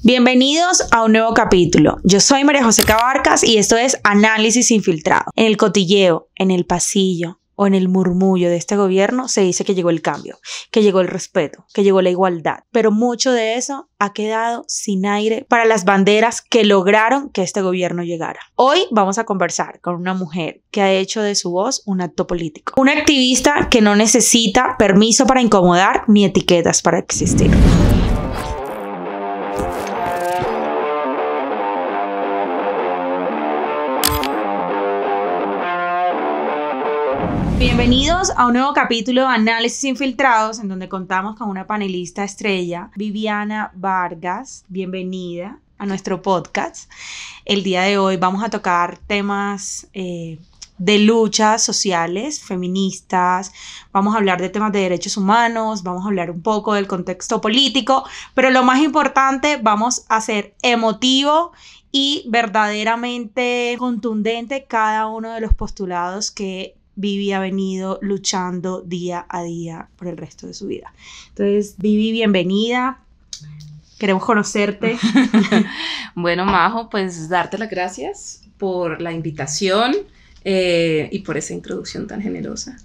Bienvenidos a un nuevo capítulo. Yo soy María José Cabarcas y esto es Análisis Infiltrado. En el cotilleo, en el pasillo o en el murmullo de este gobierno se dice que llegó el cambio, que llegó el respeto, que llegó la igualdad. Pero mucho de eso ha quedado sin aire para las banderas que lograron que este gobierno llegara. Hoy vamos a conversar con una mujer que ha hecho de su voz un acto político. Una activista que no necesita permiso para incomodar ni etiquetas para existir. Bienvenidos a un nuevo capítulo de Análisis Infiltrados, en donde contamos con una panelista estrella, Viviana Vargas. Bienvenida a nuestro podcast. El día de hoy vamos a tocar temas de luchas sociales, feministas, vamos a hablar de temas de derechos humanos, vamos a hablar un poco del contexto político, pero lo más importante, vamos a ser emotivo y verdaderamente contundente cada uno de los postulados que Vivi ha venido luchando día a día por el resto de su vida. Entonces, Vivi, bienvenida. Queremos conocerte. Bueno, Majo, pues darte las gracias por la invitación y por esa introducción tan generosa.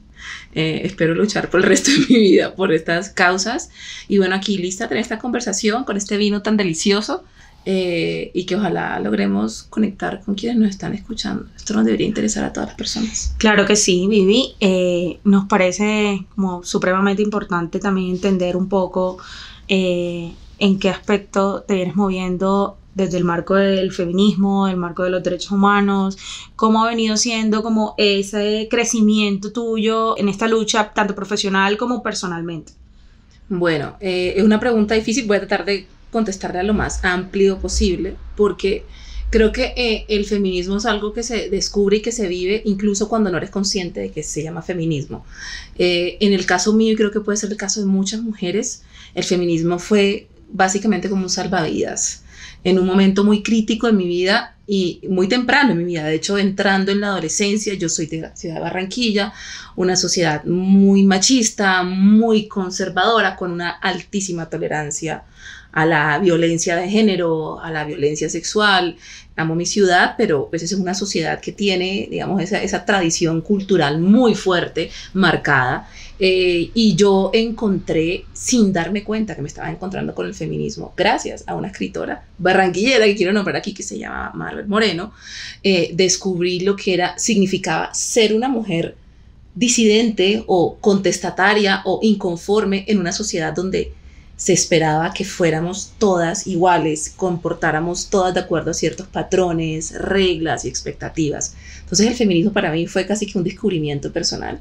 Espero luchar por el resto de mi vida por estas causas. Y bueno, aquí lista a tener esta conversación con este vino tan delicioso. Y que ojalá logremos conectar con quienes nos están escuchando. Esto nos debería interesar a todas las personas. Claro que sí, Vivi. Nos parece como supremamente importante también entender un poco en qué aspecto te vienes moviendo desde el marco del feminismo, el marco de los derechos humanos, cómo ha venido siendo como ese crecimiento tuyo en esta lucha, tanto profesional como personalmente. Bueno, es una pregunta difícil, voy a tratar de contestarla lo más amplio posible, porque creo que el feminismo es algo que se descubre y que se vive incluso cuando no eres consciente de que se llama feminismo. En el caso mío, y creo que puede ser el caso de muchas mujeres, el feminismo fue básicamente como un salvavidas en un momento muy crítico de mi vida y muy temprano en mi vida. De hecho, entrando en la adolescencia, yo soy de la ciudad de Barranquilla, una sociedad muy machista, muy conservadora, con una altísima tolerancia a la violencia de género, a la violencia sexual. Amo mi ciudad, pero pues es una sociedad que tiene, digamos, esa tradición cultural muy fuerte, marcada. Y yo encontré, sin darme cuenta que me estaba encontrando con el feminismo, gracias a una escritora barranquillera que quiero nombrar aquí, que se llama Marvel Moreno, descubrí lo que significaba ser una mujer disidente o contestataria o inconforme en una sociedad donde se esperaba que fuéramos todas iguales, comportáramos todas de acuerdo a ciertos patrones, reglas y expectativas. Entonces el feminismo para mí fue casi que un descubrimiento personal,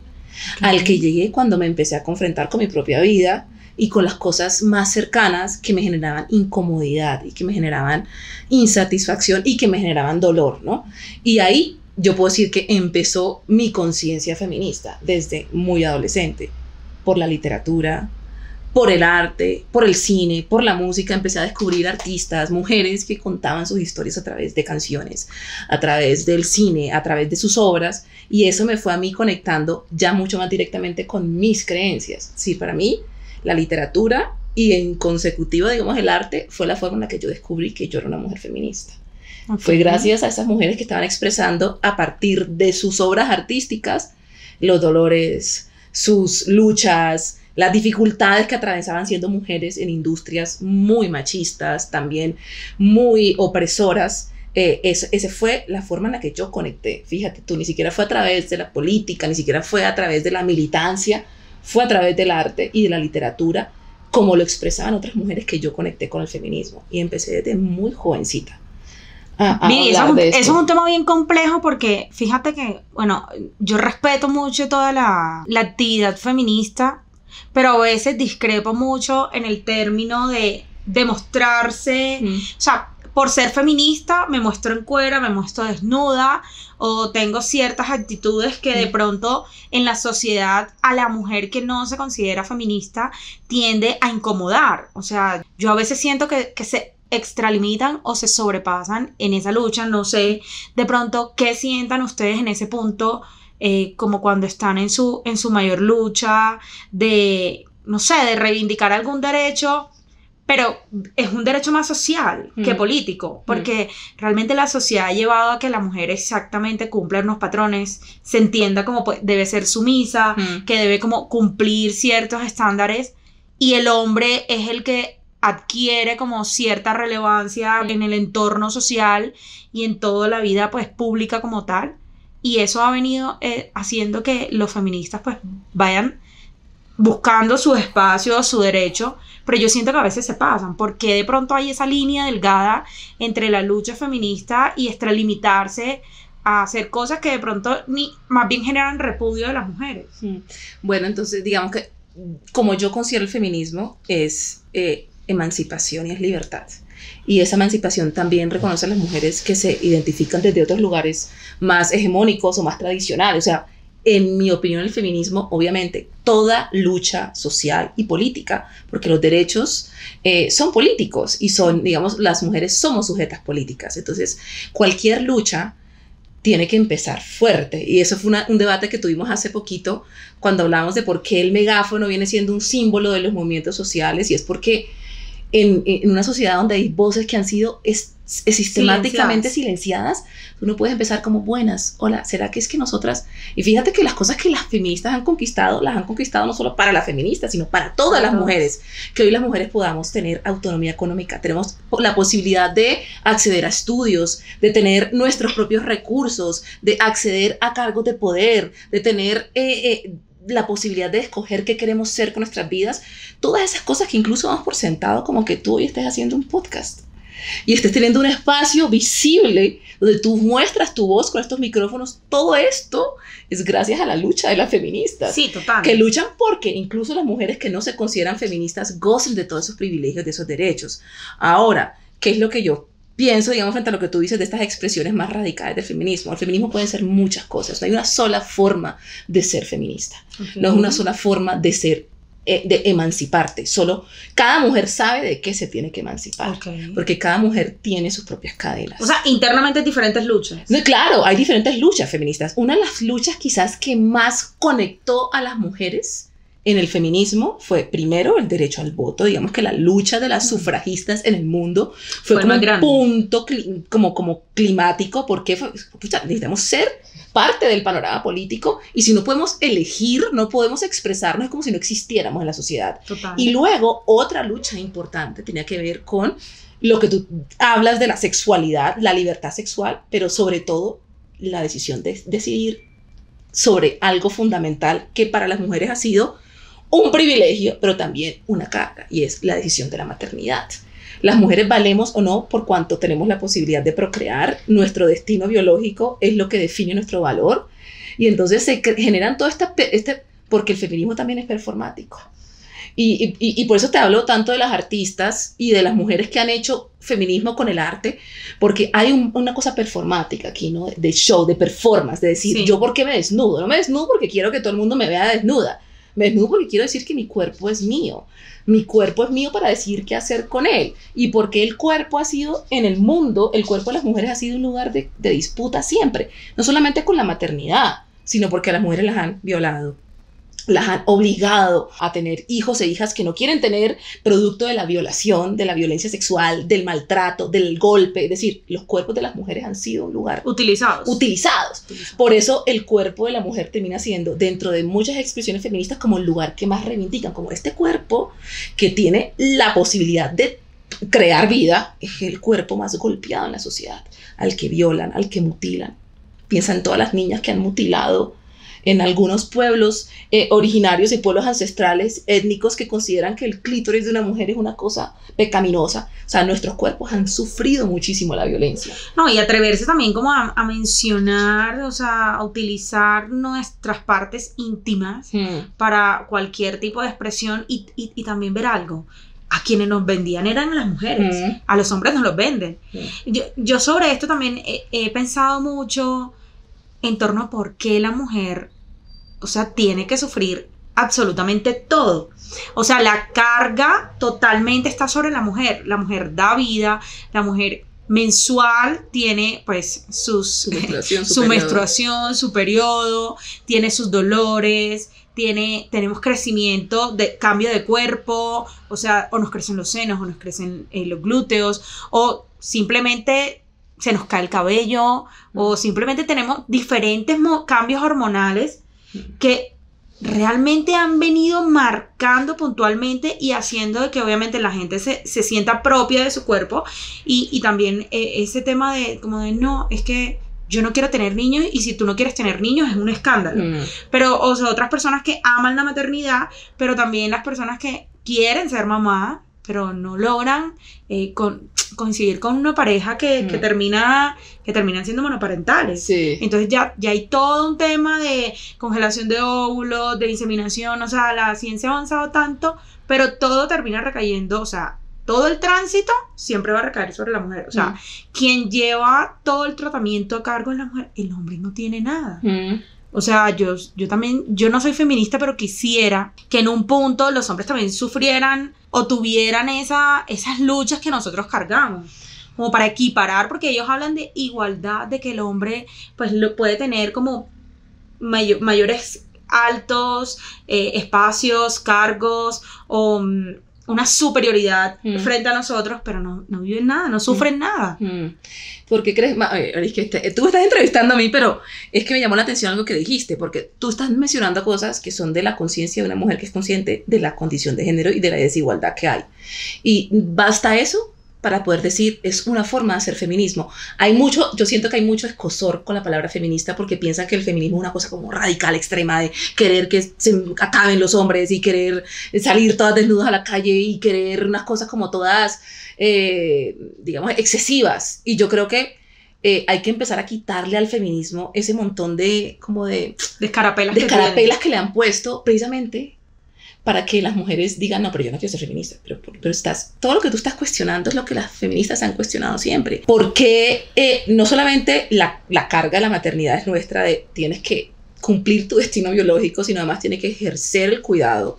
al que llegué cuando me empecé a confrontar con mi propia vida y con las cosas más cercanas que me generaban incomodidad y que me generaban insatisfacción y que me generaban dolor, ¿no? Y ahí yo puedo decir que empezó mi conciencia feminista desde muy adolescente, por la literatura, por el arte, por el cine, por la música. Empecé a descubrir artistas, mujeres que contaban sus historias a través de canciones, a través del cine, a través de sus obras, y eso me fue a mí conectando ya mucho más directamente con mis creencias. Sí, para mí la literatura y en consecutivo, digamos, el arte fue la forma en la que yo descubrí que yo era una mujer feminista. Okay. Fue gracias a esas mujeres que estaban expresando a partir de sus obras artísticas los dolores, sus luchas, las dificultades que atravesaban siendo mujeres en industrias muy machistas, también muy opresoras. Esa fue la forma en la que yo conecté. Fíjate tú, ni siquiera fue a través de la política, ni siquiera fue a través de la militancia, fue a través del arte y de la literatura, como lo expresaban otras mujeres, que yo conecté con el feminismo. Y empecé desde muy jovencita a hablar de esto. Eso es un tema bien complejo, porque fíjate que, bueno, yo respeto mucho toda la actividad feminista, pero a veces discrepo mucho en el término de demostrarse, o sea, por ser feminista me muestro en cuera, me muestro desnuda, o tengo ciertas actitudes que de pronto en la sociedad a la mujer que no se considera feminista tiende a incomodar. O sea, yo a veces siento que se extralimitan o se sobrepasan en esa lucha. No sé de pronto qué sientan ustedes en ese punto, como cuando están en su mayor lucha de, no sé, de reivindicar algún derecho, pero es un derecho más social que político, porque realmente la sociedad ha llevado a que la mujer exactamente cumpla unos patrones, se entienda como debe ser sumisa, que debe como cumplir ciertos estándares, y el hombre es el que adquiere como cierta relevancia en el entorno social y en toda la vida pues pública como tal, y eso ha venido haciendo que los feministas pues vayan buscando su espacio, su derecho, pero yo siento que a veces se pasan, porque de pronto hay esa línea delgada entre la lucha feminista y extralimitarse a hacer cosas que de pronto más bien generan repudio de las mujeres. Bueno, entonces digamos que como yo considero el feminismo es emancipación y es libertad. Y esa emancipación también reconoce a las mujeres que se identifican desde otros lugares más hegemónicos o más tradicionales. O sea, en mi opinión, el feminismo, obviamente, toda lucha social y política, porque los derechos son políticos y son, digamos, las mujeres somos sujetas políticas. Entonces, cualquier lucha tiene que empezar fuerte. Y eso fue un debate que tuvimos hace poquito cuando hablamos de por qué el megáfono viene siendo un símbolo de los movimientos sociales, y es porque en una sociedad donde hay voces que han sido sistemáticamente silenciadas, tú no puedes empezar como buenas, hola, ¿será que es que nosotras? Y fíjate que las cosas que las feministas han conquistado, las han conquistado no solo para las feministas, sino para todas las mujeres, que hoy las mujeres podamos tener autonomía económica, tenemos la posibilidad de acceder a estudios, de tener nuestros propios recursos, de acceder a cargos de poder, de tener la posibilidad de escoger qué queremos ser con nuestras vidas, todas esas cosas que incluso damos por sentado, como que tú hoy estés haciendo un podcast y estés teniendo un espacio visible donde tú muestras tu voz con estos micrófonos. Todo esto es gracias a la lucha de las feministas. Sí, total. Que luchan porque incluso las mujeres que no se consideran feministas gocen de todos esos privilegios, de esos derechos. Ahora, ¿qué es lo que yo pienso, digamos, frente a lo que tú dices de estas expresiones más radicales del feminismo? El feminismo puede ser muchas cosas. No hay una sola forma de ser feminista. No es una sola forma de ser, de emanciparte. Solo cada mujer sabe de qué se tiene que emancipar. Porque cada mujer tiene sus propias cadenas. O sea, internamente diferentes luchas. No, claro, hay diferentes luchas feministas. Una de las luchas quizás que más conectó a las mujeres en el feminismo fue primero el derecho al voto. Digamos que la lucha de las sufragistas en el mundo fue como un punto como climático, porque necesitamos ser parte del panorama político, y si no podemos elegir, no podemos expresarnos, es como si no existiéramos en la sociedad. Total. Y luego otra lucha importante tenía que ver con lo que tú hablas de la sexualidad, la libertad sexual, pero sobre todo la decisión de decidir sobre algo fundamental que para las mujeres ha sido un privilegio, pero también una carga, y es la decisión de la maternidad. Las mujeres valemos o no por cuanto tenemos la posibilidad de procrear. Nuestro destino biológico es lo que define nuestro valor, y entonces se generan todo porque el feminismo también es performático. Y por eso te hablo tanto de las artistas y de las mujeres que han hecho feminismo con el arte, porque hay una cosa performática aquí, ¿no? De show, de performance, de decir, yo ¿por qué me desnudo? No me desnudo porque quiero que todo el mundo me vea desnuda. Me desnudo porque quiero decir que mi cuerpo es mío. Mi cuerpo es mío para decidir qué hacer con él. Y porque el cuerpo ha sido, en el mundo, el cuerpo de las mujeres ha sido un lugar de disputa siempre. No solamente con la maternidad, sino porque a las mujeres las han violado, las han obligado a tener hijos e hijas que no quieren tener, producto de la violación, de la violencia sexual, del maltrato, del golpe. Es decir, los cuerpos de las mujeres han sido un lugar utilizados. Por eso el cuerpo de la mujer termina siendo, dentro de muchas expresiones feministas, como el lugar que más reivindican, como este cuerpo que tiene la posibilidad de crear vida, es el cuerpo más golpeado en la sociedad, al que violan, al que mutilan. Piensa en todas las niñas que han mutilado en algunos pueblos originarios y pueblos ancestrales étnicos que consideran que el clítoris de una mujer es una cosa pecaminosa. O sea, nuestros cuerpos han sufrido muchísimo la violencia. No, y atreverse también como a mencionar, o sea, a utilizar nuestras partes íntimas para cualquier tipo de expresión, y también ver algo. A quienes nos vendían eran las mujeres, a los hombres nos los venden. Yo sobre esto también he pensado mucho en torno a por qué la mujer, o sea, tiene que sufrir absolutamente todo. O sea, la carga totalmente está sobre la mujer. La mujer da vida, la mujer mensual tiene pues su menstruación, su periodo, tiene sus dolores, tenemos crecimiento, de cambio de cuerpo, o sea, o nos crecen los senos, o nos crecen los glúteos, o simplemente se nos cae el cabello, o simplemente tenemos diferentes cambios hormonales que realmente han venido marcando puntualmente y haciendo de que obviamente la gente se sienta propia de su cuerpo, y también ese tema de como de no, es que yo no quiero tener niños, y si tú no quieres tener niños es un escándalo. Pero, o sea, otras personas que aman la maternidad, pero también las personas que quieren ser mamá, pero no logran coincidir con una pareja que terminan siendo monoparentales. Sí. Entonces ya hay todo un tema de congelación de óvulos, de inseminación, o sea, la ciencia ha avanzado tanto, pero todo termina recayendo, o sea, todo el tránsito siempre va a recaer sobre la mujer. O sea, quien lleva todo el tratamiento a cargo es la mujer. El hombre no tiene nada. O sea, yo también, yo no soy feminista, pero quisiera que en un punto los hombres también sufrieran o tuvieran esas luchas que nosotros cargamos, como para equiparar, porque ellos hablan de igualdad, de que el hombre pues puede tener como mayores altos espacios, cargos, o una superioridad frente a nosotros, pero no viven nada, no sufren nada. ¿Por qué crees? Es que tú estás entrevistando a mí, pero es que me llamó la atención algo que dijiste, porque tú estás mencionando cosas que son de la conciencia de una mujer que es consciente de la condición de género y de la desigualdad que hay. Y basta eso para poder decir, es una forma de hacer feminismo. Yo siento que hay mucho escozor con la palabra feminista, porque piensan que el feminismo es una cosa como radical, extrema, de querer que se acaben los hombres y querer salir todas desnudas a la calle y querer unas cosas como todas, digamos, excesivas. Y yo creo que hay que empezar a quitarle al feminismo ese montón de escarapelas que le han puesto precisamente para que las mujeres digan, no, pero yo no quiero ser feminista, pero todo lo que tú estás cuestionando es lo que las feministas han cuestionado siempre. Porque no solamente la carga de la maternidad es nuestra, de tienes que cumplir tu destino biológico, sino además tienes que ejercer el cuidado,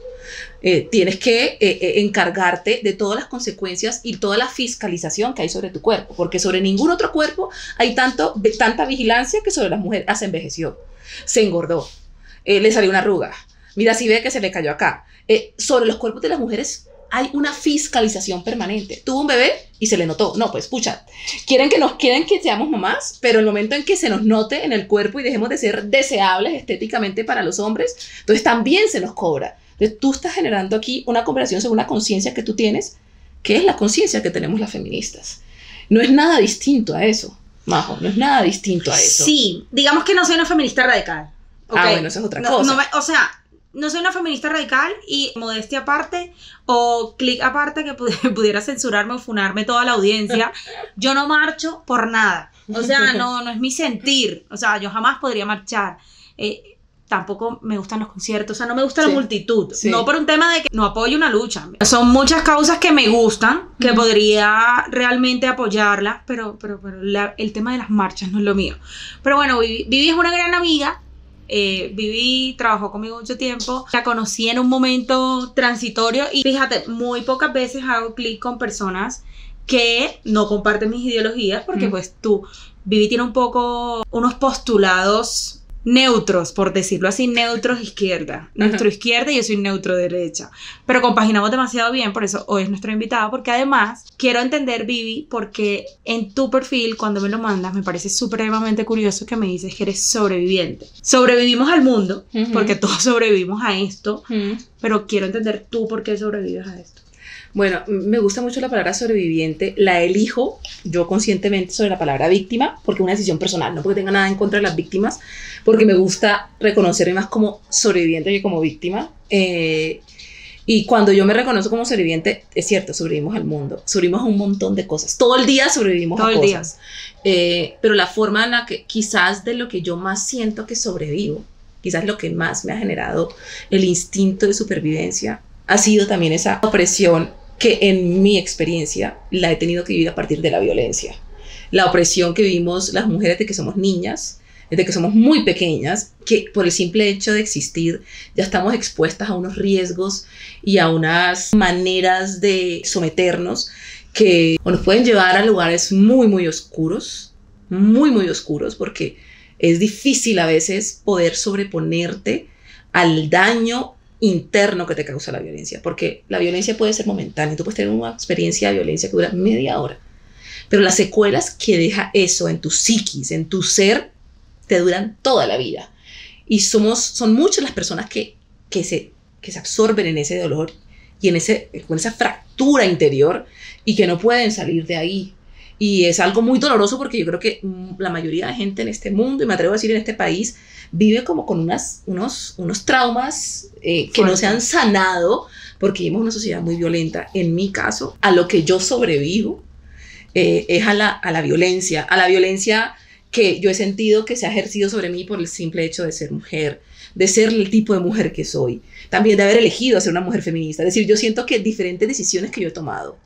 tienes que encargarte de todas las consecuencias y toda la fiscalización que hay sobre tu cuerpo, porque sobre ningún otro cuerpo hay tanta vigilancia que sobre las mujeres. Se envejeció, se engordó, le salió una arruga, mira si ve que se le cayó acá. Sobre los cuerpos de las mujeres hay una fiscalización permanente. Tuvo un bebé y se le notó. No, pues, pucha, quieren que seamos mamás, pero el momento en que se nos note en el cuerpo y dejemos de ser deseables estéticamente para los hombres, entonces también se nos cobra. Entonces tú estás generando aquí una conversación sobre una conciencia que tú tienes, que es la conciencia que tenemos las feministas. No es nada distinto a eso, Majo, no es nada distinto a eso. Sí, digamos que no soy una feminista radical. Okay. Bueno, eso es otra cosa. No soy una feminista radical, y modestia aparte o clic aparte que pudiera censurarme o funarme toda la audiencia, yo no marcho por nada. O sea, no es mi sentir. O sea, yo jamás podría marchar. Tampoco me gustan los conciertos, o sea, no me gusta la multitud. Sí. No por un tema de que no apoyo una lucha. Son muchas causas que me gustan, que podría realmente apoyarlas, pero el tema de las marchas no es lo mío. Pero bueno, Vivi es una gran amiga. Vivi trabajó conmigo mucho tiempo, la conocí en un momento transitorio, y fíjate, muy pocas veces hago clic con personas que no comparten mis ideologías, porque pues Vivi tiene unos postulados neutros, por decirlo así, neutros izquierda, neutro izquierda, y yo soy neutro derecha, pero compaginamos demasiado bien, por eso hoy es nuestra invitada, porque además quiero entender, Vivi, porque en tu perfil, cuando me lo mandas, me parece supremamente curioso que me dices que eres sobreviviente. Sobrevivimos al mundo, porque todos sobrevivimos a esto, pero quiero entender tú por qué sobrevives a esto. Bueno, me gusta mucho la palabra sobreviviente, la elijo yo conscientemente sobre la palabra víctima, porque es una decisión personal, no porque tenga nada en contra de las víctimas, porque me gusta reconocerme más como sobreviviente que como víctima. Y cuando yo me reconozco como sobreviviente, es cierto, sobrevivimos al mundo, sobrevivimos a un montón de cosas, todo el día sobrevivimos a cosas, pero la forma en la que quizás de lo que yo más siento que sobrevivo, quizás lo que más me ha generado el instinto de supervivencia, ha sido también esa opresión que en mi experiencia la he tenido que vivir a partir de la violencia. La opresión que vivimos las mujeres desde que somos niñas, desde que somos muy pequeñas, que por el simple hecho de existir ya estamos expuestas a unos riesgos y a unas maneras de someternos que nos pueden llevar a lugares muy, muy oscuros, porque es difícil a veces poder sobreponerte al daño interno que te causa la violencia, porque la violencia puede ser momentánea, tú puedes tener una experiencia de violencia que dura media hora, pero las secuelas que deja eso en tu psiquis, en tu ser, te duran toda la vida. Y son muchas las personas que se absorben en ese dolor y en esa fractura interior y que no pueden salir de ahí. Y es algo muy doloroso porque yo creo que la mayoría de gente en este mundo, y me atrevo a decir en este país, vive como con unos traumas que no se han sanado porque vivimos una sociedad muy violenta. En mi caso, a lo que yo sobrevivo es a la violencia que yo he sentido que se ha ejercido sobre mí por el simple hecho de ser mujer, de ser el tipo de mujer que soy, también de haber elegido ser una mujer feminista. Es decir, yo siento que diferentes decisiones que yo he tomado,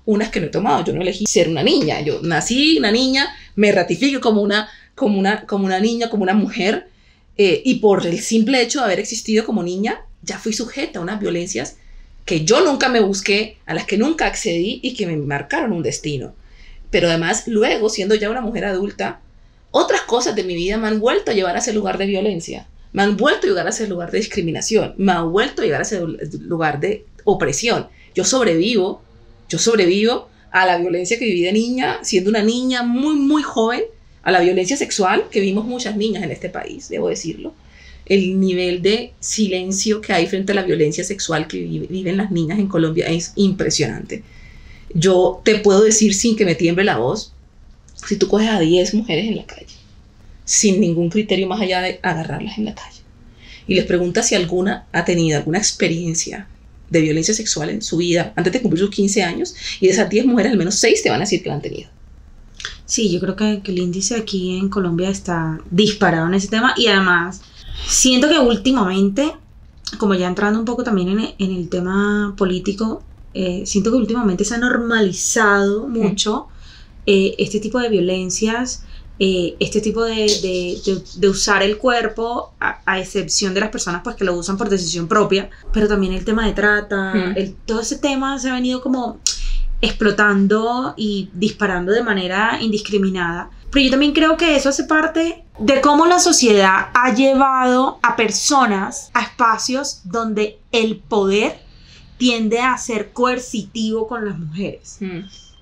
unas que no he tomado, yo no elegí ser una niña, yo nací una niña, me ratifico como una niña, como una mujer, y por el simple hecho de haber existido como niña, ya fui sujeta a unas violencias que yo nunca me busqué, a las que nunca accedí y que me marcaron un destino. Pero además, luego, siendo ya una mujer adulta, otras cosas de mi vida me han vuelto a llevar a ese lugar de violencia, me han vuelto a llevar a ese lugar de discriminación, me han vuelto a llevar a ese lugar de opresión. Yo sobrevivo a la violencia que viví de niña, siendo una niña muy, muy joven, a la violencia sexual que vimos muchas niñas en este país, debo decirlo. El nivel de silencio que hay frente a la violencia sexual que viven las niñas en Colombia es impresionante. Yo te puedo decir sin que me tiemble la voz, si tú coges a 10 mujeres en la calle, sin ningún criterio más allá de agarrarlas en la calle, y les preguntas si alguna ha tenido alguna experiencia de violencia sexual en su vida antes de cumplir sus 15 años, y de esas 10 mujeres al menos 6 te van a decir que la han tenido. Sí, yo creo que el índice aquí en Colombia está disparado en ese tema, y además siento que últimamente, como ya entrando un poco también en el tema político, siento que últimamente se ha normalizado mucho este tipo de violencias, este tipo de usar el cuerpo, a excepción de las personas pues que lo usan por decisión propia, pero también el tema de trata, todo ese tema se ha venido como explotando y disparando de manera indiscriminada. Pero yo también creo que eso hace parte de cómo la sociedad ha llevado a personas a espacios donde el poder tiende a ser coercitivo con las mujeres.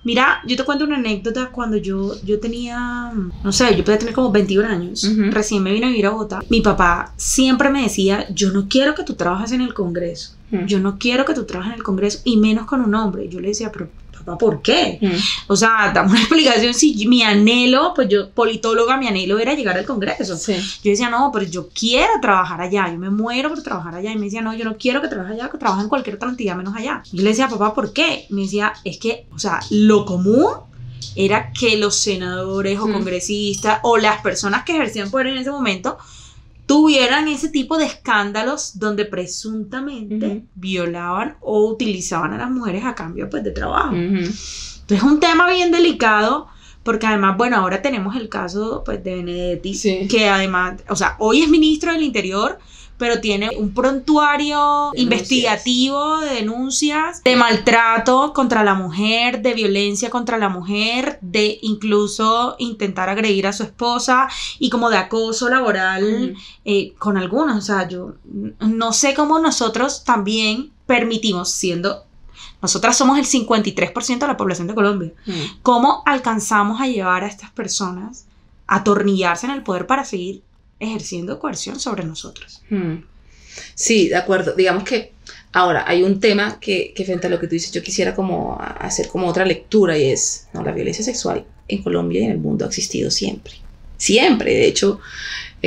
Mira, yo te cuento una anécdota. Cuando yo tenía, no sé, yo podía tener como 21 años, recién me vine a vivir a Bogotá. Mi papá siempre me decía, yo no quiero que tú trabajes en el Congreso, yo no quiero que tú trabajes en el Congreso, y menos con un hombre. Yo le decía, pero papá, ¿por qué? O sea, dame una explicación. Si mi anhelo, pues yo, politóloga, mi anhelo era llegar al Congreso. Sí. Yo decía, no, pero yo quiero trabajar allá, yo me muero por trabajar allá. Y me decía, no, yo no quiero que trabajes allá, que trabajes en cualquier otra entidad menos allá. Yo le decía, papá, ¿por qué? Me decía, es que, o sea, lo común era que los senadores o congresistas o las personas que ejercían poder en ese momento tuvieran ese tipo de escándalos donde presuntamente violaban o utilizaban a las mujeres a cambio pues de trabajo. Entonces es un tema bien delicado, porque además, bueno, ahora tenemos el caso pues de Benedetti, que además, o sea, hoy es ministro del Interior, pero tiene un prontuario investigativo de denuncias de maltrato contra la mujer, de violencia contra la mujer, de incluso intentar agredir a su esposa y como de acoso laboral con algunos. O sea, yo no sé cómo nosotros también permitimos, siendo... Nosotras somos el 53% de la población de Colombia. ¿Cómo alcanzamos a llevar a estas personas a atornillarse en el poder para seguir ejerciendo coerción sobre nosotros? Sí, de acuerdo. Digamos que ahora hay un tema que frente a lo que tú dices, yo quisiera como hacer como otra lectura, y es, no, la violencia sexual en Colombia y en el mundo ha existido siempre. Siempre. De hecho,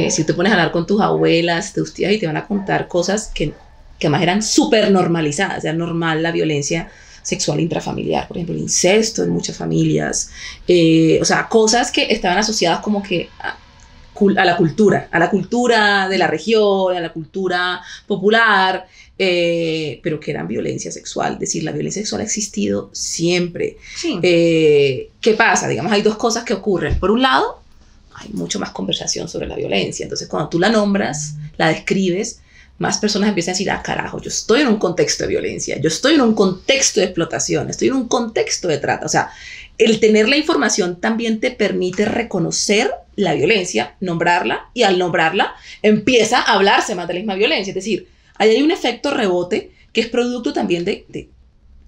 si te pones a hablar con tus abuelas, tus tías, y te van a contar cosas que además eran súper normalizadas. Era normal la violencia sexual intrafamiliar, por ejemplo, el incesto en muchas familias, o sea, cosas que estaban asociadas como que a la cultura de la región, a la cultura popular, pero que eran violencia sexual. Es decir, la violencia sexual ha existido siempre. Sí. ¿Qué pasa? Digamos, hay dos cosas que ocurren. Por un lado, hay mucho más conversación sobre la violencia. Entonces, cuando tú la nombras, la describes, más personas empiezan a decir, ah, carajo, yo estoy en un contexto de violencia, yo estoy en un contexto de explotación, estoy en un contexto de trata. O sea, el tener la información también te permite reconocer la violencia, nombrarla, y al nombrarla empieza a hablarse más de la misma violencia. Es decir, ahí hay un efecto rebote que es producto también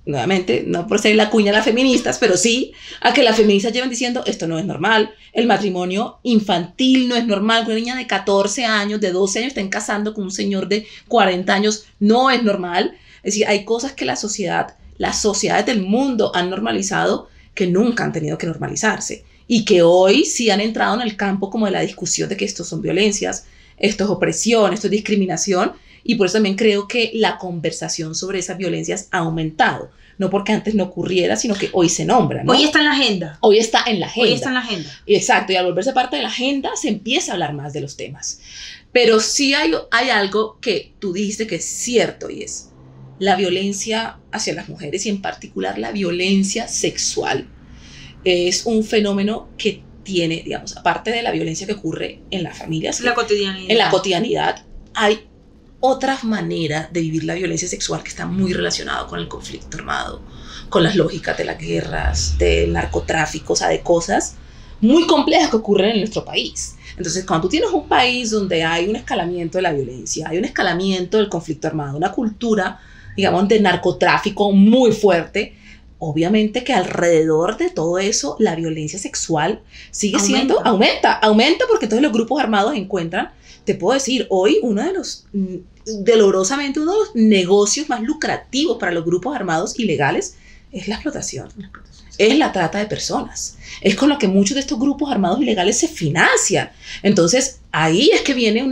nuevamente, no por ser la cuña a las feministas, pero sí a que las feministas llevan diciendo esto no es normal, el matrimonio infantil no es normal, una niña de 14 años, de 12 años estén casando con un señor de 40 años, no es normal. Es decir, hay cosas que las sociedades del mundo han normalizado que nunca han tenido que normalizarse y que hoy sí han entrado en el campo como de la discusión de que esto son violencias, esto es opresión, esto es discriminación, y por eso también creo que la conversación sobre esas violencias ha aumentado. No porque antes no ocurriera, sino que hoy se nombra, ¿no? Hoy está en la agenda. Hoy está en la agenda. Hoy está en la agenda. Exacto, y al volverse parte de la agenda se empieza a hablar más de los temas. Pero sí hay algo que tú dijiste que es cierto, y es la violencia hacia las mujeres, y en particular la violencia sexual. Es un fenómeno que tiene, digamos, aparte de la violencia que ocurre en las familias, en la cotidianidad, hay otras maneras de vivir la violencia sexual que está muy relacionado con el conflicto armado, con las lógicas de las guerras, del narcotráfico, o sea, de cosas muy complejas que ocurren en nuestro país. Entonces, cuando tú tienes un país donde hay un escalamiento de la violencia, hay un escalamiento del conflicto armado, una cultura, digamos, de narcotráfico muy fuerte, obviamente que alrededor de todo eso la violencia sexual sigue siendo, aumenta porque entonces los grupos armados encuentran, te puedo decir, hoy uno de los, dolorosamente uno de los negocios más lucrativos para los grupos armados ilegales es la explotación. Es la trata de personas. Es con lo que muchos de estos grupos armados ilegales se financian. Entonces, ahí es que viene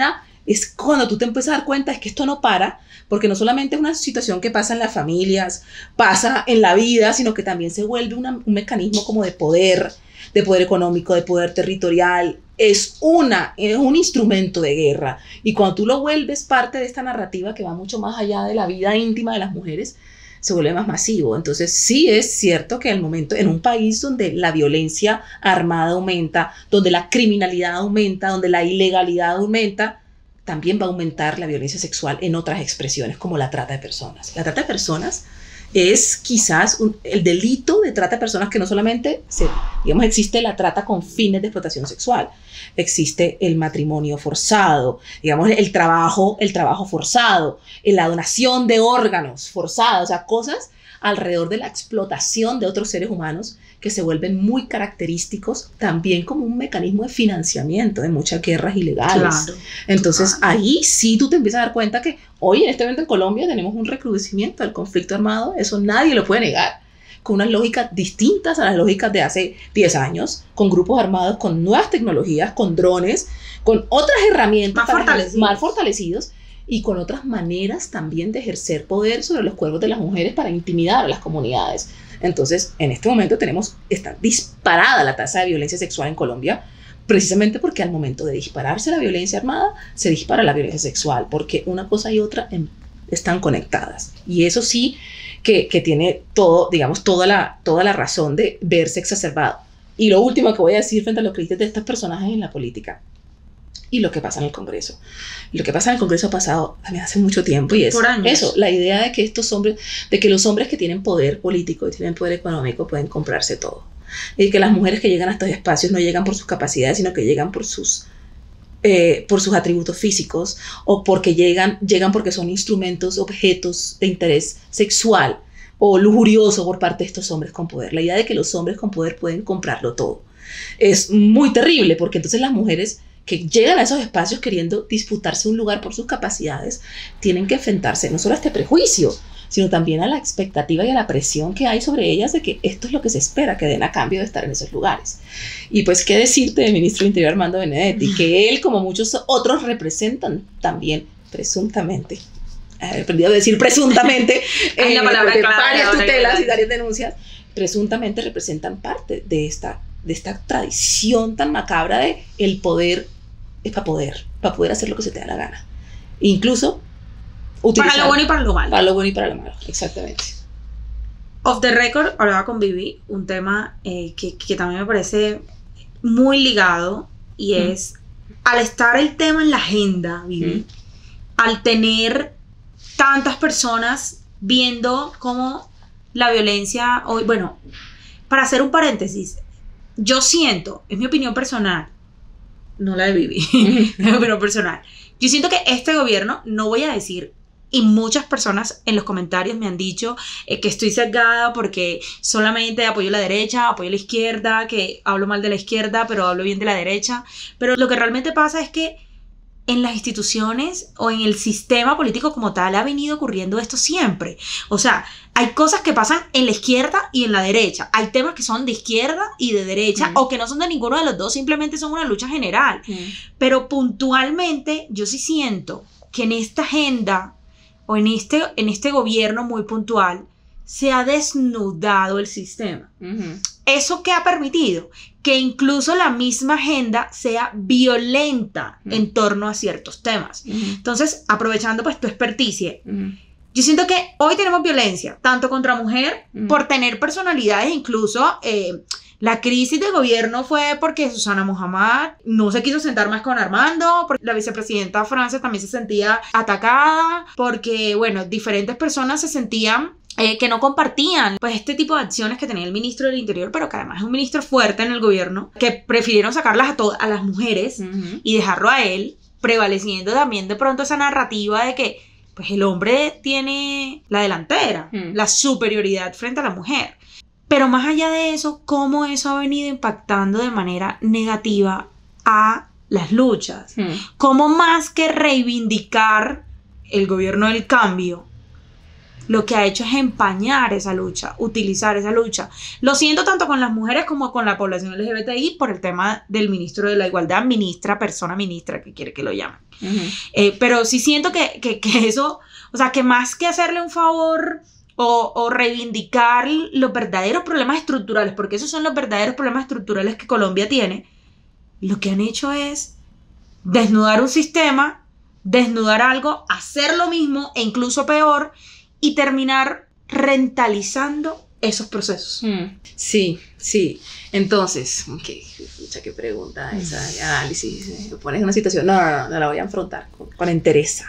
es cuando tú te empiezas a dar cuenta, es que esto no para, porque no solamente es una situación que pasa en las familias, pasa en la vida, sino que también se vuelve un mecanismo como de poder económico, de poder territorial. Es un instrumento de guerra. Y cuando tú lo vuelves parte de esta narrativa que va mucho más allá de la vida íntima de las mujeres, se vuelve más masivo. Entonces sí es cierto que al momento, en un país donde la violencia armada aumenta, donde la criminalidad aumenta, donde la ilegalidad aumenta, también va a aumentar la violencia sexual en otras expresiones como la trata de personas. La trata de personas es quizás el delito de trata de personas que no solamente, digamos, existe la trata con fines de explotación sexual, existe el matrimonio forzado, digamos, el trabajo forzado, la donación de órganos forzados, o sea, cosas alrededor de la explotación de otros seres humanos que se vuelven muy característicos también como un mecanismo de financiamiento de muchas guerras ilegales. Claro. Entonces, ahí sí tú te empiezas a dar cuenta que hoy en este momento en Colombia tenemos un recrudecimiento del conflicto armado, eso nadie lo puede negar, con unas lógicas distintas a las lógicas de hace 10 años, con grupos armados, con nuevas tecnologías, con drones, con otras herramientas más fortalecidos, y con otras maneras también de ejercer poder sobre los cuerpos de las mujeres para intimidar a las comunidades. Entonces, en este momento está disparada la tasa de violencia sexual en Colombia, precisamente porque al momento de dispararse la violencia armada, se dispara la violencia sexual, porque una cosa y otra están conectadas. Y eso sí que tiene todo, digamos, toda la razón de verse exacerbado. Y lo último que voy a decir frente a lo que dices de estos personajes en la política, y lo que pasa en el Congreso. Lo que pasa en el Congreso ha pasado también hace mucho tiempo, y es eso, la idea de que los hombres que tienen poder político y tienen poder económico pueden comprarse todo. Y que las mujeres que llegan a estos espacios no llegan por sus capacidades, sino que llegan por sus atributos físicos, o porque llegan porque son instrumentos, objetos de interés sexual o lujurioso por parte de estos hombres con poder. La idea de que los hombres con poder pueden comprarlo todo es muy terrible, porque entonces las mujeres que llegan a esos espacios queriendo disputarse un lugar por sus capacidades, tienen que enfrentarse no solo a este prejuicio, sino también a la expectativa y a la presión que hay sobre ellas de que esto es lo que se espera que den a cambio de estar en esos lugares. Y pues, ¿qué decirte del ministro del Interior Armando Benedetti? Que él, como muchos otros, representan también, presuntamente, he aprendido a decir presuntamente, hay una palabra de clave, varias tutelas y varias denuncias, presuntamente representan parte de esta tradición tan macabra de el poder es para poder hacer lo que se te da la gana. Incluso para lo bueno y para lo malo. Para lo bueno y para lo malo, exactamente. Off the record, hablaba con Vivi, un tema que también me parece muy ligado, y es, al estar el tema en la agenda, Vivi, al tener tantas personas viendo cómo la violencia hoy, bueno, para hacer un paréntesis, yo siento, es mi opinión personal, no la viví, pero personal. Yo siento que este gobierno, no voy a decir, y muchas personas en los comentarios me han dicho que estoy sesgada porque solamente apoyo la derecha, apoyo la izquierda, que hablo mal de la izquierda, pero hablo bien de la derecha. Pero lo que realmente pasa es que en las instituciones o en el sistema político como tal ha venido ocurriendo esto siempre. O sea, hay cosas que pasan en la izquierda y en la derecha. Hay temas que son de izquierda y de derecha o que no son de ninguno de los dos, simplemente son una lucha general. Pero puntualmente yo sí siento que en esta agenda o en este gobierno muy puntual se ha desnudado el sistema. ¿Eso qué ha permitido? Que incluso la misma agenda sea violenta en torno a ciertos temas. Entonces, aprovechando pues tu experticia, yo siento que hoy tenemos violencia, tanto contra mujer, por tener personalidades, incluso la crisis de gobierno fue porque Susana Muhammad no se quiso sentar más con Armando, porque la vicepresidenta Francia también se sentía atacada, porque, bueno, diferentes personas se sentían que no compartían pues este tipo de acciones que tenía el ministro del Interior, pero que además es un ministro fuerte en el gobierno, que prefirieron sacarlas a las mujeres y dejarlo a él, prevaleciendo también de pronto esa narrativa de que pues el hombre tiene la delantera, la superioridad frente a la mujer. Pero más allá de eso, cómo eso ha venido impactando de manera negativa a las luchas. Cómo más que reivindicar el gobierno del cambio, lo que ha hecho es empañar esa lucha, utilizar esa lucha. Lo siento tanto con las mujeres como con la población LGBTI por el tema del ministro de la Igualdad, persona ministra, que quiere que lo llamen. Pero sí siento que eso, o sea, que más que hacerle un favor o reivindicar los verdaderos problemas estructurales, porque esos son los verdaderos problemas estructurales que Colombia tiene, lo que han hecho es desnudar un sistema, desnudar algo, hacer lo mismo e incluso peor, y terminar rentalizando esos procesos. Sí. Entonces, qué pregunta esa, análisis. Me pones en una situación, no la voy a afrontar con entereza.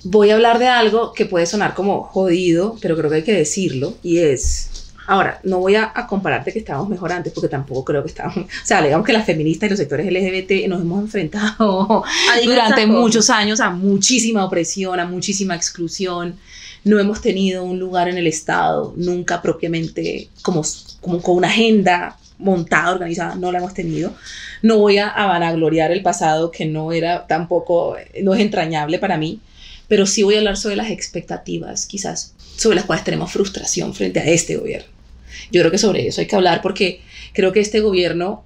Voy a hablar de algo que puede sonar como jodido, pero creo que hay que decirlo, y es... Ahora, no voy a compararte que estábamos mejor antes, porque tampoco creo que estábamos... O sea, digamos que las feministas y los sectores LGBT nos hemos enfrentado durante muchos años a muchísima opresión, a muchísima exclusión. No hemos tenido un lugar en el Estado, nunca propiamente como con una agenda montada, organizada, no la hemos tenido. No voy a vanagloriar el pasado, que no era tampoco, no es entrañable para mí, pero sí voy a hablar sobre las expectativas, quizás, sobre las cuales tenemos frustración frente a este gobierno. Yo creo que sobre eso hay que hablar, porque creo que este gobierno,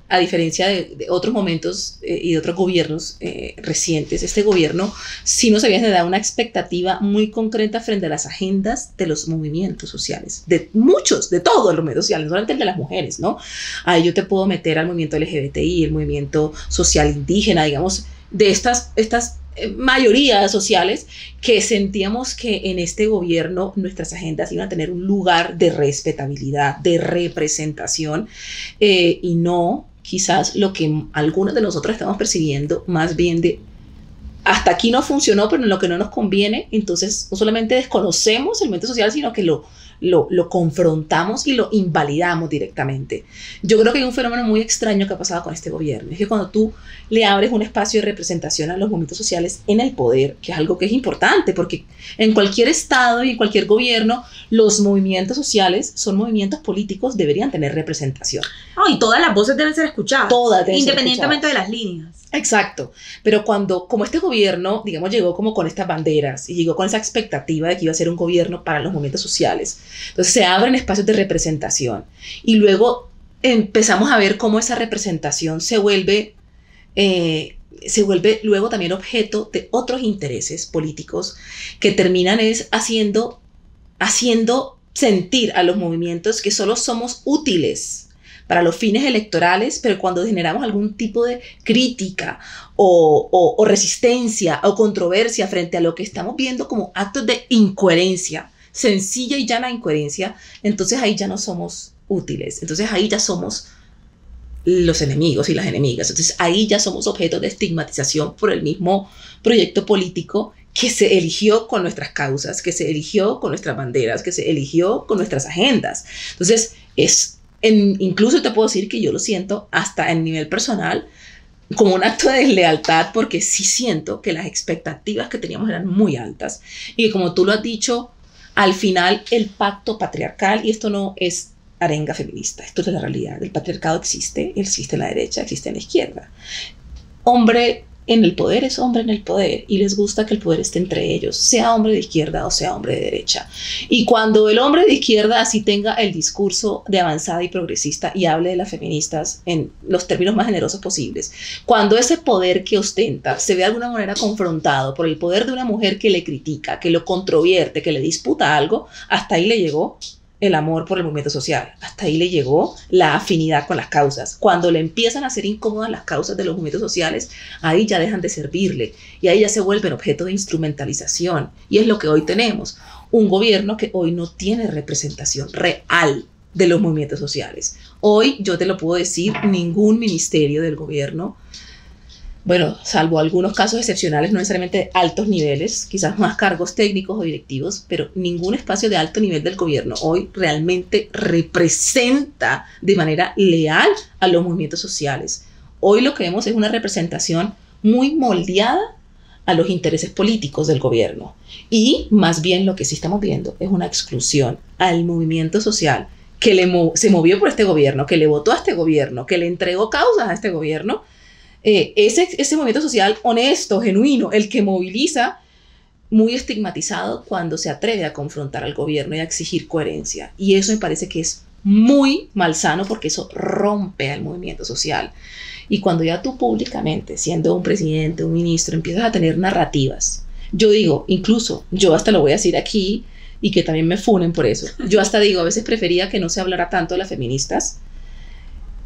a diferencia de otros momentos y de otros gobiernos recientes, este gobierno sí nos había dado una expectativa muy concreta frente a las agendas de los movimientos sociales, de todos los movimientos sociales, no solamente el de las mujeres, ¿no? Ahí yo te puedo meter al movimiento LGBTI, el movimiento social indígena, digamos, de estas mayorías sociales que sentíamos que en este gobierno nuestras agendas iban a tener un lugar de respetabilidad, de representación, y no quizás lo que algunos de nosotros estamos percibiendo, más bien de hasta aquí no funcionó, pero en lo que no nos conviene, entonces no solamente desconocemos el movimiento social, sino que lo confrontamos y lo invalidamos directamente. Yo creo que hay un fenómeno muy extraño que ha pasado con este gobierno, es que cuando tú le abres un espacio de representación a los movimientos sociales en el poder, que es algo que es importante, porque en cualquier estado y en cualquier gobierno, los movimientos sociales son movimientos políticos, deberían tener representación. Y todas las voces deben ser escuchadas, independientemente de las líneas. Exacto, pero como este gobierno, digamos, llegó como con estas banderas y llegó con esa expectativa de que iba a ser un gobierno para los movimientos sociales, entonces se abren espacios de representación y luego empezamos a ver cómo esa representación se vuelve luego también objeto de otros intereses políticos que terminan haciendo sentir a los movimientos que solo somos útiles para los fines electorales, pero cuando generamos algún tipo de crítica o resistencia o controversia frente a lo que estamos viendo como actos de incoherencia, sencilla y llana incoherencia, entonces ahí ya no somos útiles, entonces ahí ya somos los enemigos y las enemigas, entonces ahí ya somos objeto de estigmatización por el mismo proyecto político que se eligió con nuestras causas, que se eligió con nuestras banderas, que se eligió con nuestras agendas. Entonces es Incluso te puedo decir que yo lo siento hasta en nivel personal como un acto de deslealtad, porque sí siento que las expectativas que teníamos eran muy altas y que, como tú lo has dicho, al final el pacto patriarcal, y esto no es arenga feminista, esto es la realidad, el patriarcado existe en la derecha, existe en la izquierda. Hombre en el poder es hombre en el poder y les gusta que el poder esté entre ellos, sea hombre de izquierda o sea hombre de derecha. Y cuando el hombre de izquierda así tenga el discurso de avanzada y progresista y hable de las feministas en los términos más generosos posibles, cuando ese poder que ostenta se ve de alguna manera confrontado por el poder de una mujer que le critica, que lo controvierte, que le disputa algo, hasta ahí le llegó el amor por el movimiento social, hasta ahí le llegó la afinidad con las causas. Cuando le empiezan a ser incómodas las causas de los movimientos sociales, ahí ya dejan de servirle y ahí ya se vuelven objeto de instrumentalización, y es lo que hoy tenemos, un gobierno que hoy no tiene representación real de los movimientos sociales. Hoy, yo te lo puedo decir, ningún ministerio del gobierno, bueno, salvo algunos casos excepcionales, no necesariamente de altos niveles, quizás más cargos técnicos o directivos, pero ningún espacio de alto nivel del gobierno hoy realmente representa de manera leal a los movimientos sociales. Hoy lo que vemos es una representación muy moldeada a los intereses políticos del gobierno, y más bien lo que sí estamos viendo es una exclusión al movimiento social que se movió por este gobierno, que le votó a este gobierno, que le entregó causas a este gobierno. Ese movimiento social honesto, genuino, el que moviliza, muy estigmatizado cuando se atreve a confrontar al gobierno y a exigir coherencia. Y eso me parece que es muy malsano, porque eso rompe al movimiento social. Y cuando ya tú públicamente, siendo un presidente, un ministro, empiezas a tener narrativas, yo digo, incluso, yo hasta lo voy a decir aquí y que también me funen por eso, yo hasta digo, a veces prefería que no se hablara tanto de las feministas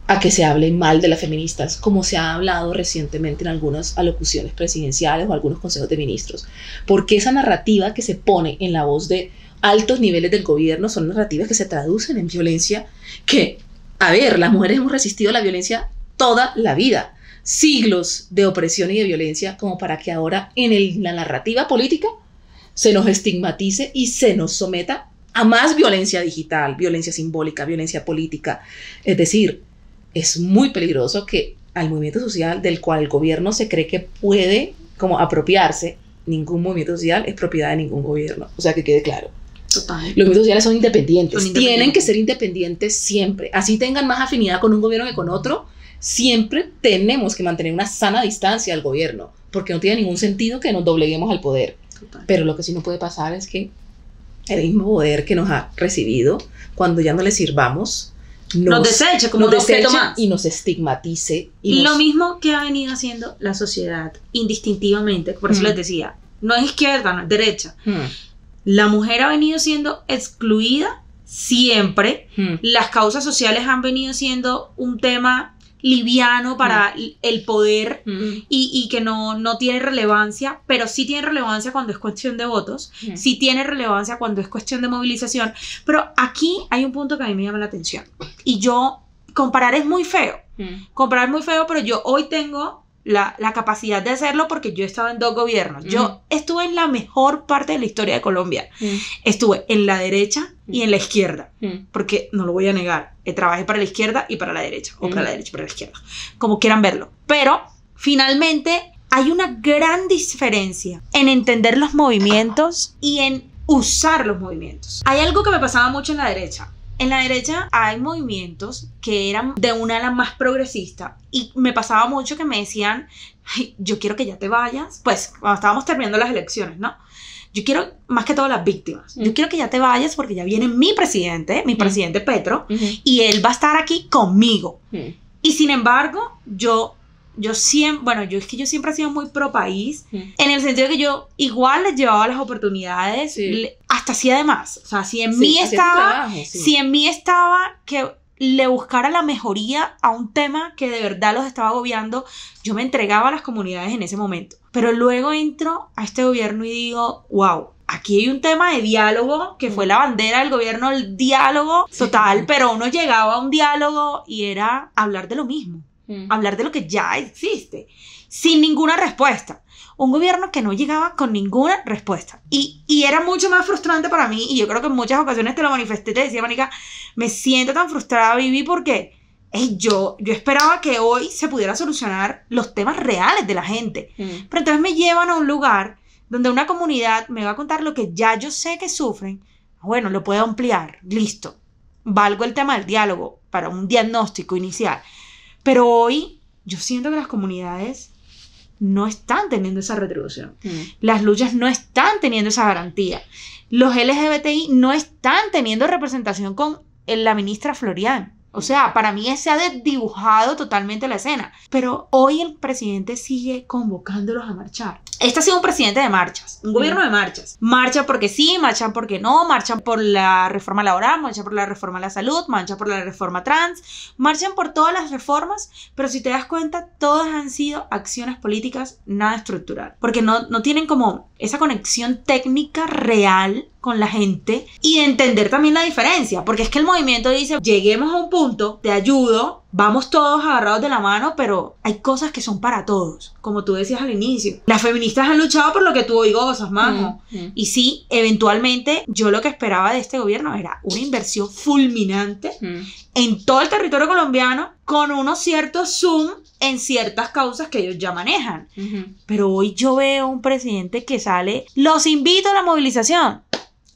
a que se hable mal de las feministas, como se ha hablado recientemente en algunas alocuciones presidenciales o algunos consejos de ministros, porque esa narrativa que se pone en la voz de altos niveles del gobierno son narrativas que se traducen en violencia, que, a ver, las mujeres hemos resistido la violencia toda la vida, siglos de opresión y de violencia, como para que ahora en la narrativa política se nos estigmatice y se nos someta a más violencia digital, violencia simbólica, violencia política. Es decir, es muy peligroso que al movimiento social del cual el gobierno se cree que puede como apropiarse, ningún movimiento social es propiedad de ningún gobierno. O sea, que quede claro. Total. Los movimientos sociales son independientes. Tienen que ser independientes siempre. Así tengan más afinidad con un gobierno que con otro, siempre tenemos que mantener una sana distancia al gobierno, porque no tiene ningún sentido que nos dobleguemos al poder. Total. Pero lo que sí no puede pasar es que el mismo poder que nos ha recibido, cuando ya no le sirvamos, nos desecha como un objeto más y nos estigmatice. Lo mismo que ha venido haciendo la sociedad indistintivamente. Por eso les decía, no es izquierda, no es derecha. La mujer ha venido siendo excluida siempre. Las causas sociales han venido siendo un tema liviano para el poder y que no tiene relevancia, pero sí tiene relevancia cuando es cuestión de votos, sí tiene relevancia cuando es cuestión de movilización. Pero aquí hay un punto que a mí me llama la atención, y comparar es muy feo, pero yo hoy tengo la capacidad de hacerlo porque yo he estado en dos gobiernos. Yo estuve en la mejor parte de la historia de Colombia. Estuve en la derecha y en la izquierda, porque no lo voy a negar, trabajé para la izquierda y para la derecha, o para la derecha y para la izquierda, como quieran verlo. Pero finalmente hay una gran diferencia en entender los movimientos y en usar los movimientos. Hay algo que me pasaba mucho en la derecha. En la derecha hay movimientos que eran de una ala más progresista, y me pasaba mucho que me decían, ay, yo quiero que ya te vayas, pues cuando estábamos terminando las elecciones, ¿no? Yo quiero, más que todo las víctimas, yo quiero que ya te vayas porque ya viene mi presidente Petro, y él va a estar aquí conmigo. Y sin embargo, yo siempre he sido muy pro país, en el sentido de que yo igual les llevaba las oportunidades, hasta hacía de más. O sea, si en mí estaba que le buscara la mejoría a un tema que de verdad los estaba agobiando, yo me entregaba a las comunidades en ese momento. Pero luego entro a este gobierno y digo, wow, aquí hay un tema de diálogo, que fue la bandera del gobierno, el diálogo total, pero uno llegaba a un diálogo y era hablar de lo mismo. hablar de lo que ya existe, sin ninguna respuesta. Un gobierno que no llegaba con ninguna respuesta. Y era mucho más frustrante para mí, y yo creo que en muchas ocasiones te lo manifesté, te decía, Mónica, me siento tan frustrada, Vivi, porque yo esperaba que hoy se pudiera solucionar los temas reales de la gente. Pero entonces me llevan a un lugar donde una comunidad me va a contar lo que ya yo sé que sufren. Bueno, lo puedo ampliar, listo. Valgo el tema del diálogo para un diagnóstico inicial. Pero hoy yo siento que las comunidades no están teniendo esa retribución. Las luchas no están teniendo esa garantía. Los LGBTI no están teniendo representación con la ministra Florian. O sea, para mí se ha desdibujado totalmente la escena. Pero hoy el presidente sigue convocándolos a marchar. Este ha sido un presidente de marchas, un gobierno de marchas. Marchan porque sí, marchan porque no, marchan por la reforma laboral, marchan por la reforma a la salud, marchan por la reforma trans, marchan por todas las reformas, pero si te das cuenta, todas han sido acciones políticas, nada estructural. Porque no tienen como esa conexión técnica real con la gente y de entender también la diferencia, porque es que el movimiento dice, lleguemos a un punto, te ayudo, vamos todos agarrados de la mano, pero hay cosas que son para todos, como tú decías al inicio. Las feministas han luchado por lo que tú hoy gozas, Majo. Y sí, eventualmente yo lo que esperaba de este gobierno era una inversión fulminante en todo el territorio colombiano con unos ciertos zoom en ciertas causas que ellos ya manejan. Pero hoy yo veo un presidente que sale, los invito a la movilización.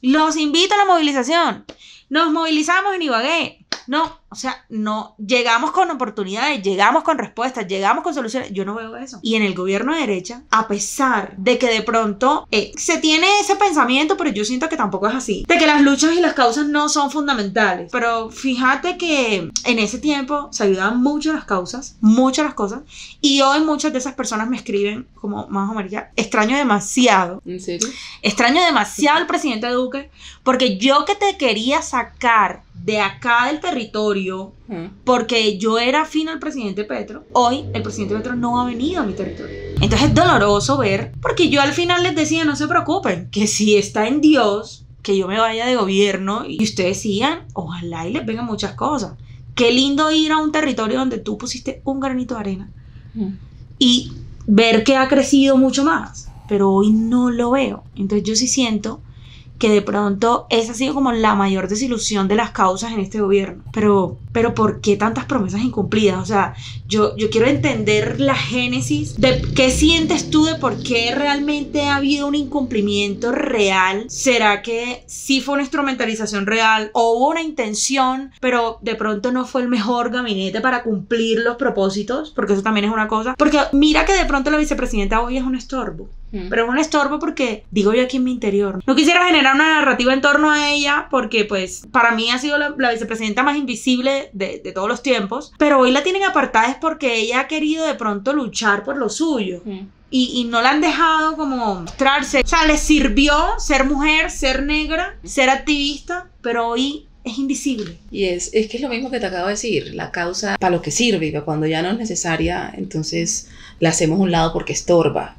Los invito a la movilización. Nos movilizamos en Ibagué. No, o sea, no, llegamos con oportunidades, llegamos con respuestas, llegamos con soluciones. Yo no veo eso. Y en el gobierno de derecha, a pesar de que de pronto se tiene ese pensamiento, pero yo siento que tampoco es así, de que las luchas y las causas no son fundamentales. Pero fíjate que en ese tiempo se ayudaban mucho las causas, muchas las cosas, y hoy muchas de esas personas me escriben como, Majo Marica, extraño demasiado. ¿En serio? Extraño demasiado al presidente Duque, porque yo que te quería sacar de acá del territorio, porque yo era afín al presidente Petro, hoy el presidente Petro no ha venido a mi territorio. Entonces es doloroso ver, porque yo al final les decía, no se preocupen, que si está en Dios, que yo me vaya de gobierno y ustedes sigan, ojalá y les vengan muchas cosas. Qué lindo ir a un territorio donde tú pusiste un granito de arena y ver que ha crecido mucho más, pero hoy no lo veo. Entonces yo sí siento que de pronto esa ha sido como la mayor desilusión de las causas en este gobierno. Pero ¿por qué tantas promesas incumplidas? O sea, yo quiero entender la génesis de qué sientes tú de por qué realmente ha habido un incumplimiento real. ¿Será que sí fue una instrumentalización real o hubo una intención, pero de pronto no fue el mejor gabinete para cumplir los propósitos? Porque eso también es una cosa. Porque mira que de pronto la vicepresidenta hoy es un estorbo. Pero es un estorbo porque, digo yo aquí en mi interior, no quisiera generar una narrativa en torno a ella porque pues para mí ha sido la vicepresidenta más invisible de todos los tiempos, pero hoy la tienen apartada es porque ella ha querido de pronto luchar por lo suyo. Y no la han dejado como mostrarse. O sea, les sirvió ser mujer, ser negra, ser activista, pero hoy es invisible. Y es que es lo mismo que te acabo de decir, la causa para lo que sirve, y cuando ya no es necesaria, entonces la hacemos a un lado porque estorba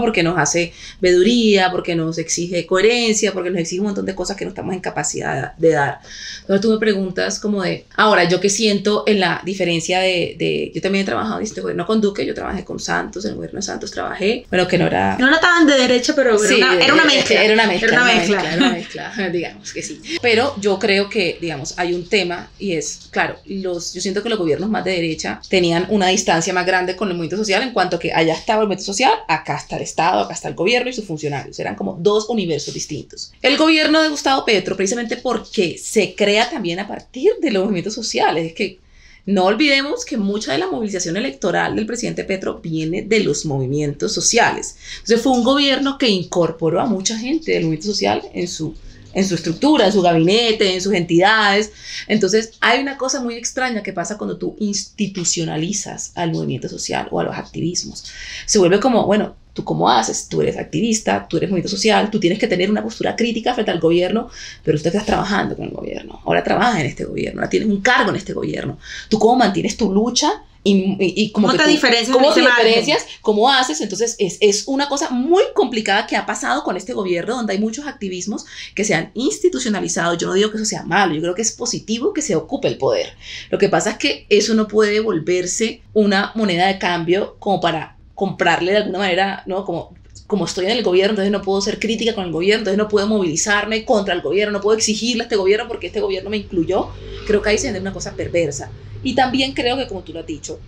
porque nos hace veduría, porque nos exige coherencia, porque nos exige un montón de cosas que no estamos en capacidad de dar. Entonces tú me preguntas como de, ahora, ¿yo qué siento en la diferencia de yo también he trabajado en este gobierno con Duque, yo trabajé con Santos, en el gobierno de Santos trabajé, bueno, que no era tan de derecha, pero sí, era una mezcla. Era una mezcla, digamos que sí. Pero yo creo que, digamos, hay un tema y es, claro, yo siento que los gobiernos más de derecha tenían una distancia más grande con el movimiento social en cuanto que allá estaba el movimiento social, acá está el Estado, acá está el gobierno y sus funcionarios. Eran como dos universos distintos. El gobierno de Gustavo Petro, precisamente porque se crea también a partir de los movimientos sociales, es que no olvidemos que mucha de la movilización electoral del presidente Petro viene de los movimientos sociales. Entonces fue un gobierno que incorporó a mucha gente del movimiento social en su estructura, en su gabinete, en sus entidades. Entonces hay una cosa muy extraña que pasa cuando tú institucionalizas al movimiento social o a los activismos. Se vuelve como, bueno, ¿Tú cómo haces? Tú eres activista, tú eres movimiento social, tú tienes que tener una postura crítica frente al gobierno, pero usted estás trabajando con el gobierno, ahora trabajas en este gobierno, ahora tienes un cargo en este gobierno. ¿Tú cómo mantienes tu lucha? Y ¿Cómo te diferencias? ¿Cómo te diferencias? ¿Cómo haces? Entonces es una cosa muy complicada que ha pasado con este gobierno, donde hay muchos activismos que se han institucionalizado. Yo no digo que eso sea malo, yo creo que es positivo que se ocupe el poder. Lo que pasa es que eso no puede volverse una moneda de cambio como para comprarle de alguna manera, ¿no? Como estoy en el gobierno, entonces no puedo ser crítica con el gobierno, entonces no puedo movilizarme contra el gobierno, no puedo exigirle a este gobierno porque este gobierno me incluyó. Creo que ahí se vende una cosa perversa. Y también creo que, como tú lo has dicho,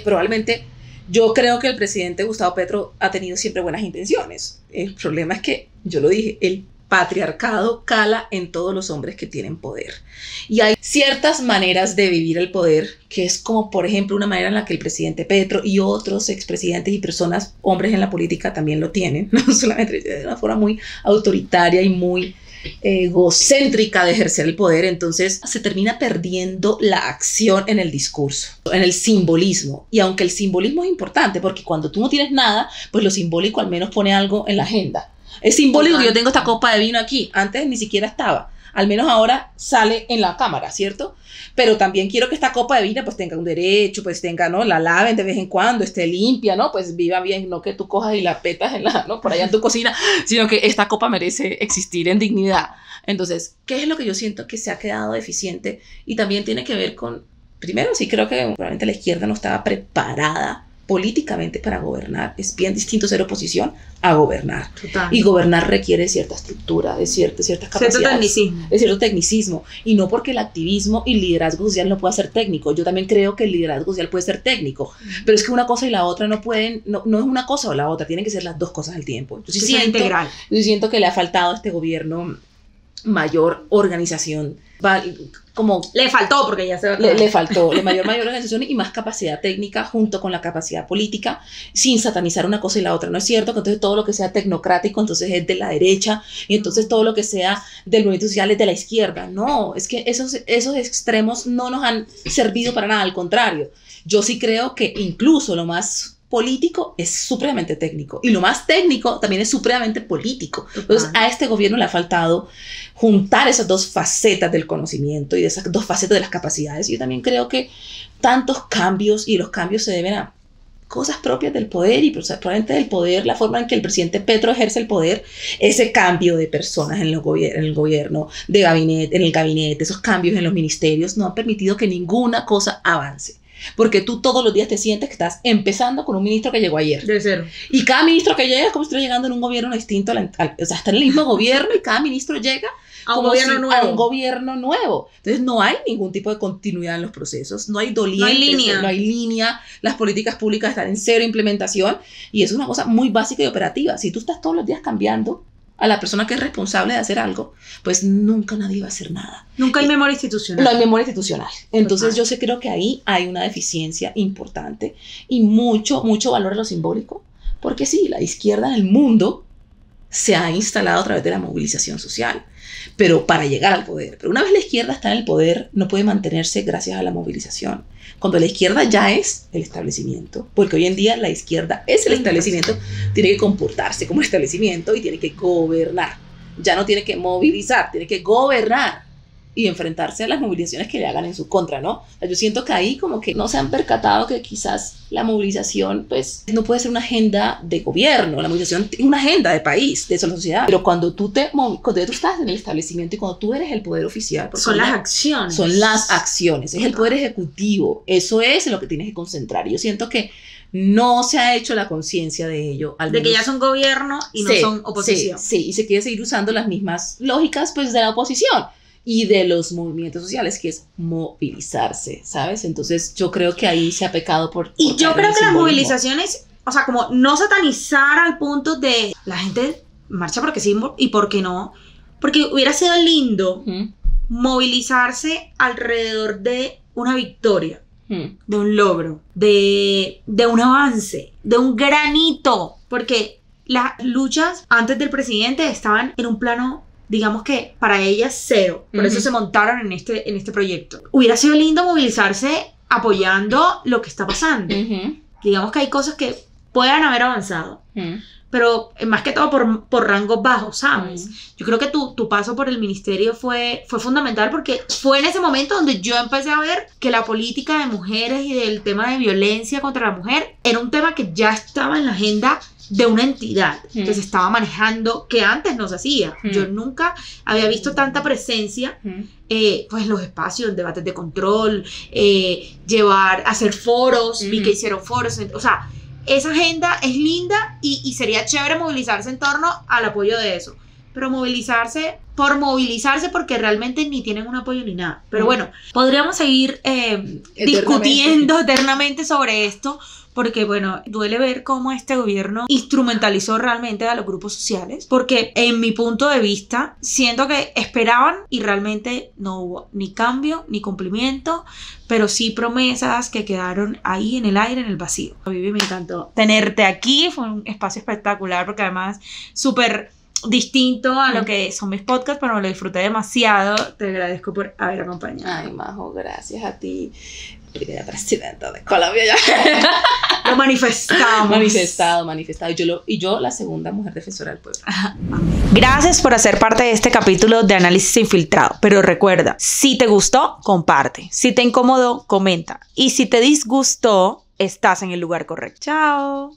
probablemente yo creo que el presidente Gustavo Petro ha tenido siempre buenas intenciones. El problema es que, yo lo dije, el patriarcado cala en todos los hombres que tienen poder. Y hay ciertas maneras de vivir el poder, que es como, por ejemplo, una manera en la que el presidente Petro y otros expresidentes y personas, hombres en la política, también lo tienen, no solamente de una forma muy autoritaria y muy egocéntrica de ejercer el poder. Entonces se termina perdiendo la acción en el discurso, en el simbolismo. Y aunque el simbolismo es importante, porque cuando tú no tienes nada, pues lo simbólico al menos pone algo en la agenda. Es simbólico que yo tengo esta copa de vino aquí. Antes ni siquiera estaba. Al menos ahora sale en la cámara, ¿cierto? Pero también quiero que esta copa de vino pues tenga un derecho, pues tenga, ¿no? La laven de vez en cuando, esté limpia, ¿no? Pues viva bien, no que tú cojas y la petas en la, ¿no? Por allá en tu cocina, sino que esta copa merece existir en dignidad. Entonces, ¿qué es lo que yo siento que se ha quedado deficiente? Y también tiene que ver con, primero, sí creo que probablemente la izquierda no estaba preparada políticamente para gobernar. Es bien distinto ser oposición a gobernar. Total. Y gobernar requiere cierta estructura, de ciertas capacidades, de cierto tecnicismo. Y no porque el activismo y el liderazgo social no pueda ser técnico. Yo también creo que el liderazgo social puede ser técnico. Pero es que una cosa y la otra no pueden, no es una cosa o la otra, tienen que ser las dos cosas al tiempo. Yo sí siento que le ha faltado a este gobierno mayor organización. Como le faltó, porque ya se va a le faltó mayor organización y más capacidad técnica junto con la capacidad política, sin satanizar una cosa y la otra. No es cierto que entonces todo lo que sea tecnocrático entonces es de la derecha y entonces todo lo que sea del movimiento social es de la izquierda. No, es que esos extremos no nos han servido para nada, al contrario. Yo sí creo que incluso lo más político es supremamente técnico y lo más técnico también es supremamente político. Entonces a este gobierno le ha faltado juntar esas dos facetas del conocimiento y de esas dos facetas de las capacidades. Yo también creo que tantos cambios, y los cambios se deben a cosas propias del poder y probablemente del poder, la forma en que el presidente Petro ejerce el poder, ese cambio de personas en el gobierno, en el gabinete, esos cambios en los ministerios no han permitido que ninguna cosa avance. Porque tú todos los días te sientes que estás empezando con un ministro que llegó ayer. De cero. Y cada ministro que llega es como si estuviera llegando en un gobierno distinto. O sea, está en el mismo gobierno y cada ministro llega a un gobierno nuevo. Entonces no hay ningún tipo de continuidad en los procesos. No hay dolientes. No hay línea. Las políticas públicas están en cero implementación. Y eso es una cosa muy básica y operativa. Si tú estás todos los días cambiando a la persona que es responsable de hacer algo, pues nunca nadie va a hacer nada. Nunca hay memoria institucional. No hay memoria institucional. Entonces yo creo que ahí hay una deficiencia importante y mucho valor a lo simbólico, porque sí, la izquierda en el mundo se ha instalado a través de la movilización social, pero para llegar al poder. Pero una vez la izquierda está en el poder, no puede mantenerse gracias a la movilización. Cuando la izquierda ya es el establecimiento, porque hoy en día la izquierda es el establecimiento, tiene que comportarse como establecimiento y tiene que gobernar. Ya no tiene que movilizar, tiene que gobernar y enfrentarse a las movilizaciones que le hagan en su contra, ¿no? O sea, yo siento que ahí como que no se han percatado que quizás la movilización pues no puede ser una agenda de gobierno, la movilización es una agenda de país, de sociedad, pero cuando tú estás en el establecimiento y cuando tú eres el poder oficial, son las acciones. Son las acciones, es el poder ejecutivo, eso es en lo que tienes que concentrar. Y yo siento que no se ha hecho la conciencia de ello. De que ya son gobierno y no son oposición. Sí, y se quiere seguir usando las mismas lógicas pues de la oposición y de los movimientos sociales, que es movilizarse, ¿sabes? Entonces yo creo que ahí se ha pecado por y yo creo que las movilizaciones, o sea, como no satanizar al punto de la gente marcha porque sí y porque no, porque hubiera sido lindo movilizarse alrededor de una victoria, de un logro, de un avance, de un granito, porque las luchas antes del presidente estaban en un plano, digamos que para ellas cero, por eso se montaron en este proyecto. Hubiera sido lindo movilizarse apoyando lo que está pasando. Digamos que hay cosas que puedan haber avanzado, pero más que todo por rangos bajos, ¿sabes? Yo creo que tu paso por el ministerio fue fundamental porque fue en ese momento donde yo empecé a ver que la política de mujeres y del tema de violencia contra la mujer era un tema que ya estaba en la agenda de una entidad que se estaba manejando, que antes no se hacía. Yo nunca había visto tanta presencia, pues los espacios, debates de control, hacer foros, vi que hicieron foros, o sea, esa agenda es linda y sería chévere movilizarse en torno al apoyo de eso, pero movilizarse porque realmente ni tienen un apoyo ni nada. Pero bueno, podríamos seguir discutiendo eternamente sobre esto, porque bueno, duele ver cómo este gobierno instrumentalizó realmente a los grupos sociales, porque en mi punto de vista siento que esperaban y realmente no hubo ni cambio ni cumplimiento, pero sí promesas que quedaron ahí en el aire, en el vacío. A mí me encantó tenerte aquí, fue un espacio espectacular porque además súper distinto a lo que son mis podcasts, pero me lo disfruté demasiado. Te agradezco por haber acompañado. Ay, Majo, gracias a ti. Primera presidenta de Colombia ya. Lo manifestamos. Manifestado. Y yo la segunda mujer defensora del pueblo. Gracias por hacer parte de este capítulo de Análisis Infiltrado. Pero recuerda, si te gustó, comparte. Si te incomodó, comenta. Y si te disgustó, estás en el lugar correcto. Chao.